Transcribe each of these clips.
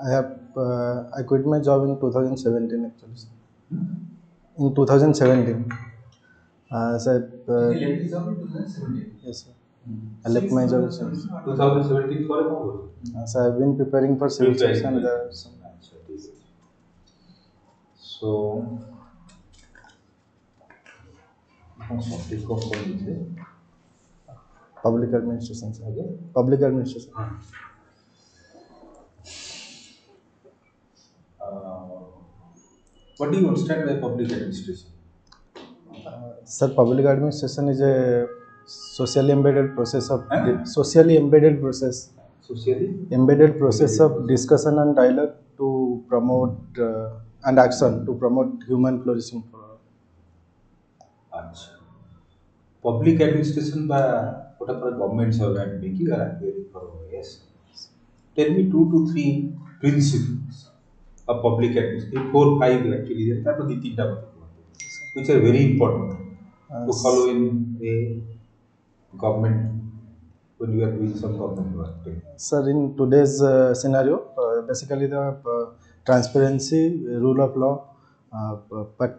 I quit my job in 2017 actually. In 2017. So You left his job in 2017? yes, sir. I left my job. 2017 for a So I've been preparing for civil service and there are some So, public administration. Sir. Public administration. what do you understand by public administration? Sir, public administration is a socially embedded process of Socially embedded process of discussion and dialogue to promote and action to promote human flourishing for all. अच्छा. Public administration by whatever government servant making are appearing for OAS. Tell me 2 to 3 principles of public administration. 4, 5 actually. There are which are very important to follow in a government when you are doing some government work. Sir, in today's scenario, basically the transparency, rule of law,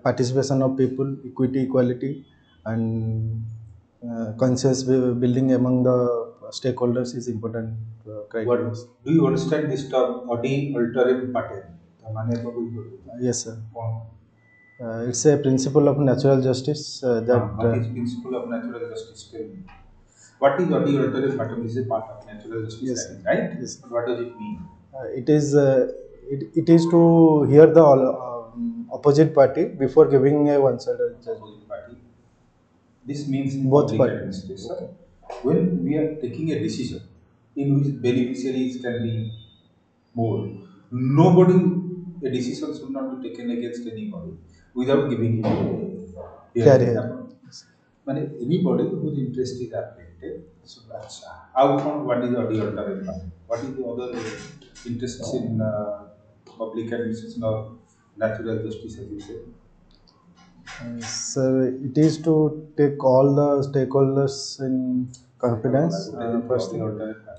participation of people, equity, equality, and conscious building among the stakeholders is important criteria. What do you understand this term Odi alterem pater? Yes, sir. It's a principle of natural justice that. What is principle of natural justice? Tell me. What is Odi alterem pater? This is part of natural justice, Yes, study, right? Yes. But what does it mean? It is to hear the opposite party before giving a one-sided judgment. Opposite party. This means Both public parties. administration. Okay. When we are taking a decision in which beneficiaries can be more, nobody, a decision should not be taken against anybody without giving him a hearing. মানে anybody whose interest is affected, so that's outcome. What is the alternative? What is the other interests in public administration or natural justice, as you say? Sir, it is to take all the stakeholders in confidence. First thing,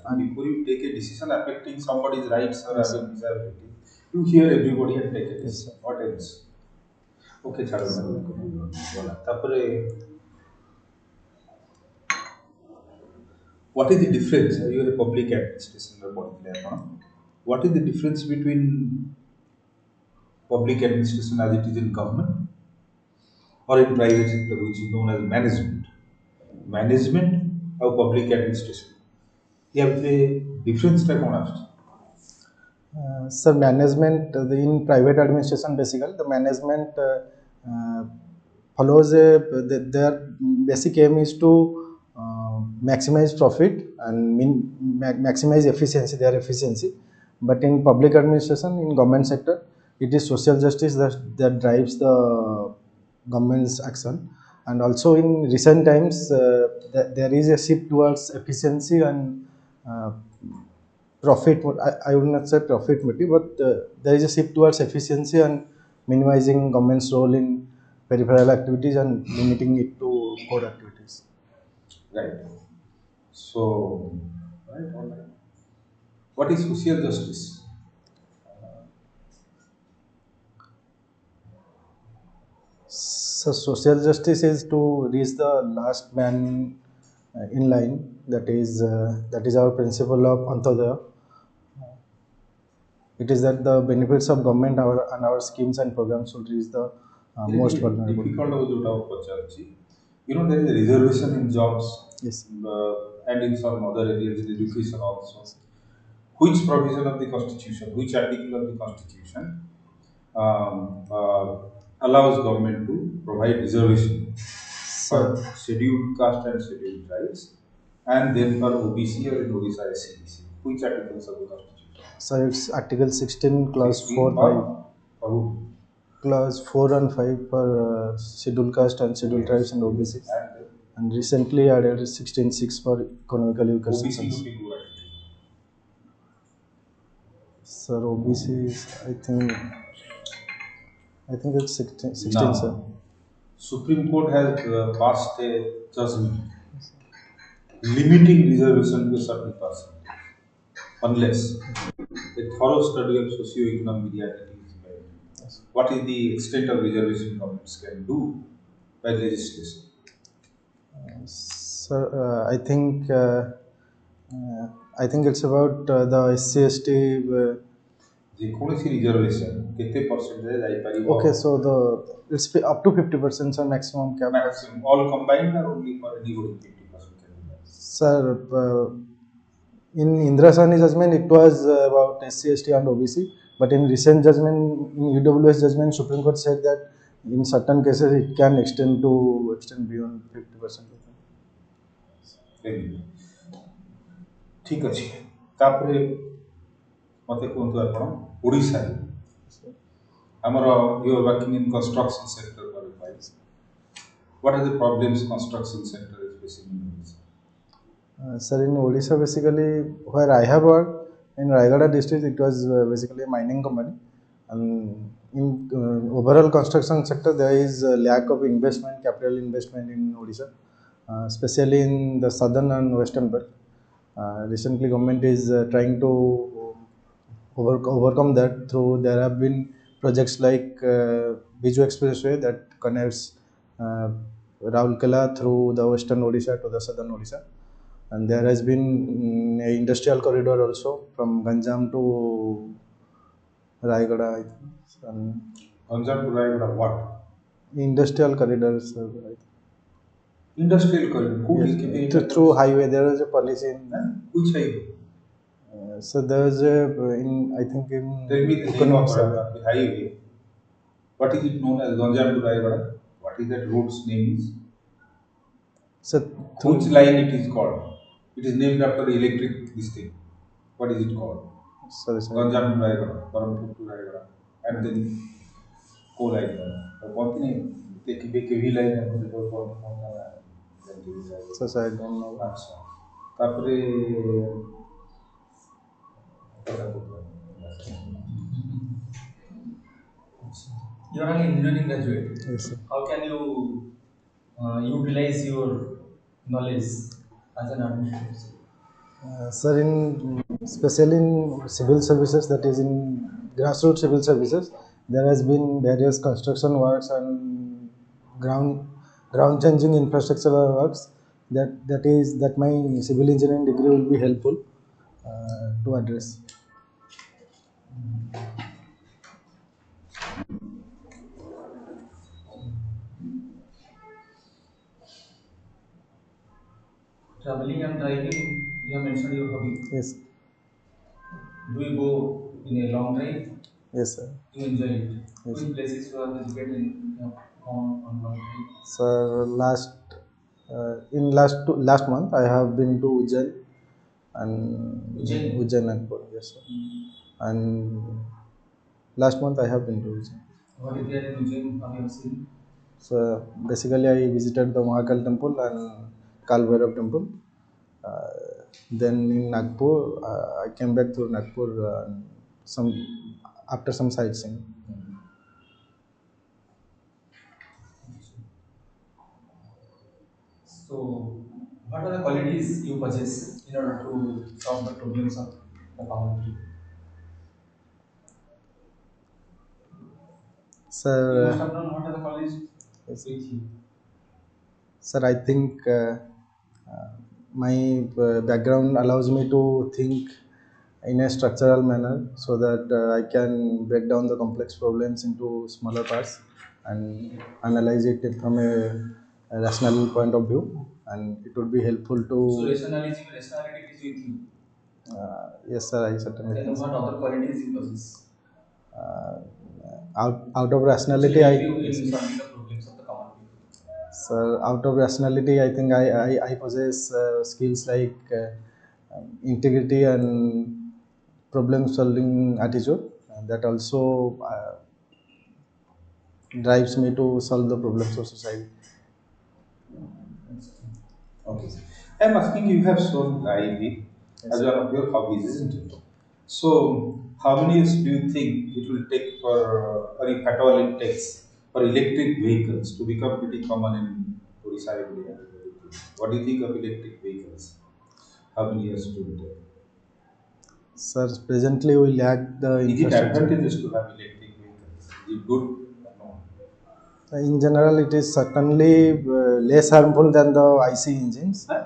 and before you take a decision affecting somebody's rights or disability, you hear everybody and take a decision. What else? Okay, what is the difference? You are a public administration. What is the difference between public administration as it is in government or in private sector, which is known as management? Management or public administration? You have the difference type on Sir, management in private administration, basically the management follows their basic aim is to maximize profit and maximize efficiency, their efficiency. But in public administration, in government sector, it is social justice that drives the government's action. And also in recent times, there is a shift towards efficiency and profit. I would not say profit motive, but there is a shift towards efficiency and minimizing government's role in peripheral activities and limiting it to core activities. Right. So, right, all right. What is social justice? So social justice is to reach the last man in line. That is our principle of Antodaya. It is that the benefits of government and our schemes and programs should reach the most vulnerable. You know, there is a reservation in jobs. Yes. And in some other areas in education also. Which provision of the Constitution, which article of the Constitution allows government to provide reservation for scheduled caste and scheduled tribes, and then for OBC or in Odisha SCBC? Which articles of the Constitution? So it's Article 16, Clause 4, 5. Clause 4 and 5 for scheduled caste and scheduled tribes and OBC. And recently added 16.6 for economically weaker sections. Sir, OBC is, I think it's 16 sir. Supreme Court has passed a judgment limiting reservation to a certain person, unless a a thorough study of socio-economic reality is made. Yes. What is the extent of reservation governments can do by legislation? Sir, uh, I think it's about the SC/ST. যে কୌଣସି reservation କେତେ ପରସେଣ୍ଟରେ ଯାଇପାରିବ? Okay, so it's up to 50%, sir, maximum cap. Maximum all combined or only for anybody 50% can be done? Sir, in Indra Sahni judgment, it was about SC/ST and OBC, but in recent judgment, in UWS judgment, Supreme Court said that in certain cases it can extend beyond 50%. ଠିକ୍ ଅଛି ତାପରେ ମୋତେ କୁହନ୍ତୁ ଆପଣ ଓଡ଼ିଶାରେ ଆମର you are working in construction sector qualified what are the problems construction sector is facing in Odisha? Sir, in Odisha, basically, where I have worked in Rayagada district, it was basically a mining company. And in overall construction sector, there is a lack of investment, capital investment in Odisha, especially in the southern and western belt. Recently, government is trying to overcome that through there have been projects like Biju Expressway that connects Raulkela through the western Odisha to the southern Odisha. And there has been a industrial corridor also from Ganjam to Rayagada. Ganjam to Rayagada what? Industrial corridors. Industrial corridor? Who is Yes, giving through highway. There is a policy in. Which highway? So there is a I think in. Tell me the name of the highway. What is it known as Ganjam to Rayagada? What is that road's name is? So which line it is called? It is named after the electric this thing. What is it called? Sorry. Ganjam to Rayagada, Parampur to Rayagada, and then co-line. What name? The KV line and the So I don't know. अच्छा तापरे You are an engineering graduate. Yes, sir. How can you utilize your knowledge as an administrator? Sir, especially in civil services, that is in grassroots civil services, there has been various construction works and ground changing infrastructure works that my civil engineering degree will be helpful to address. Traveling and driving, you have mentioned your hobby. Yes. Do you go in a long drive? Yes, sir. Do you enjoy it? Yes. Which places you have visited on long drive? Sir, last month I have been to Ujjain and Ujjain Nagpur. Yes, sir. And last month I have been to Ujjain. What is there in Ujjain? Have you seen? So basically I visited the Mahakal temple and Kal Bhairav temple. Then in Nagpur, I came back to Nagpur after some sightseeing. So, what are the qualities you possess in order to solve the problems of the community? Sir, you must have known what are the qualities with you. Sir, I think my background allows me to think in a structural manner so that I can break down the complex problems into smaller parts and analyze it from a rational point of view, and it would be helpful to. So rationality is with you. Yes, sir, I certainly. Then what other qualities you possess? Out of rationality, so you in solving the problems of the common people. Sir, out of rationality, I think I possess skills like integrity and problem solving attitude, and that also drives me to solve the problems of society. Okay. I am asking you have shown driving as one of your hobbies, isn't it? So, how many years do you think it will take for, or if at all it takes, for electric vehicles to become pretty common in Odisha area? What do you think of electric vehicles? How many years do it take? Sir, presently we lack the Is it infrastructure. advantageous to have electric vehicles? Is it good? No. In general, it is certainly less harmful than the IC engines. Huh?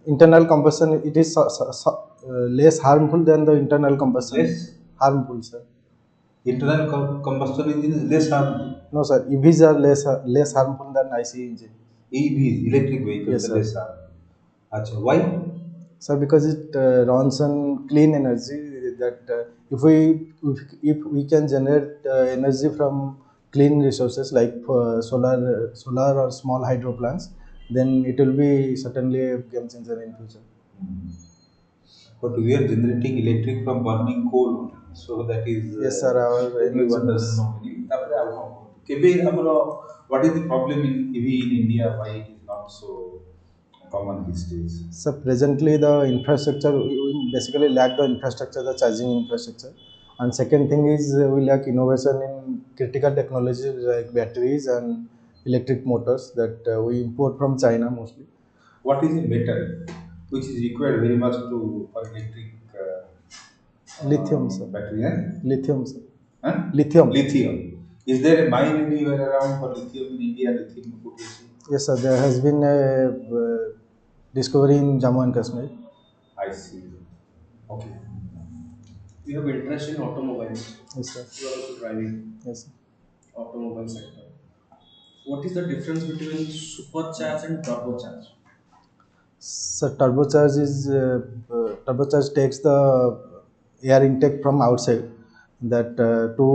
Internal combustion, it is less harmful than the internal combustion. Less? Harmful, sir. Internal combustion engine is less harmful. No, sir. EVs are less harmful than IC engine. EVs, electric vehicles, Yes, are sir. less harmful. Achha, why? Sir, because it runs on clean energy. That if we can generate energy from clean resources like solar or small hydro plants, then it will be certainly a game changer in future. But we are generating electric from burning coal only. So that is Yes, sir. Our energy everyone doesn't mix. know. ତାପରେ ଆଉ କଣ କୁହନ୍ତୁ? କେବେ ଆମର what is the problem in EV in India? Why it is not so common these days? So presently the infrastructure, we basically lack the infrastructure, the charging infrastructure. And second thing is we lack innovation in critical technologies like batteries and electric motors that we import from China mostly. What is a metal which is required very much to for electric Lithium, sir. battery? Eh? Lithium, sir. Huh? Lithium. Lithium. Is there a mine anywhere around for lithium in India? Lithium potential? Yes, sir. There has been a discovery in Jammu and Kashmir. I see. Okay. You have interest in automobiles. Yes, sir. You are also driving Yes, sir. automobile sector. What is the difference between supercharge and turbocharge? So turbocharge takes the air intake from outside that to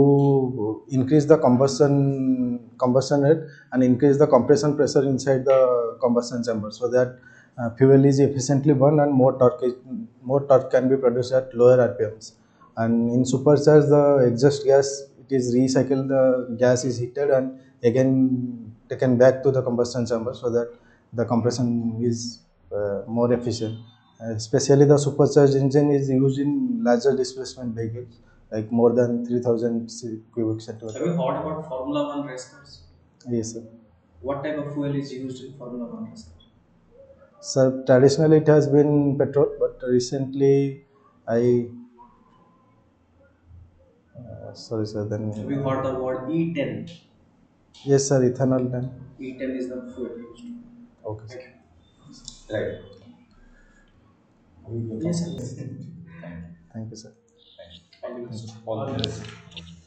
increase the combustion rate and increase the compression pressure inside the combustion chamber so that fuel is efficiently burned and more torque can be produced at lower RPMs. And in supercharge, the exhaust gas, it is recycled, the gas is heated and again taken back to the combustion chamber so that the compression is more efficient. Especially the supercharged engine is used in larger displacement vehicles like more than 3000 cubic Have you centimeter. heard about Formula One race cars? Yes, sir. What type of fuel is used in Formula One race cars? So traditionally it has been petrol, but recently I sorry sir. Then Have you heard the word E10? yes, sir. Ethanol then. E10 is the fuel used. Okay, Thank sir. you. Right. Yes, sir. Thank you. Thank you, sir. All the best. All the best.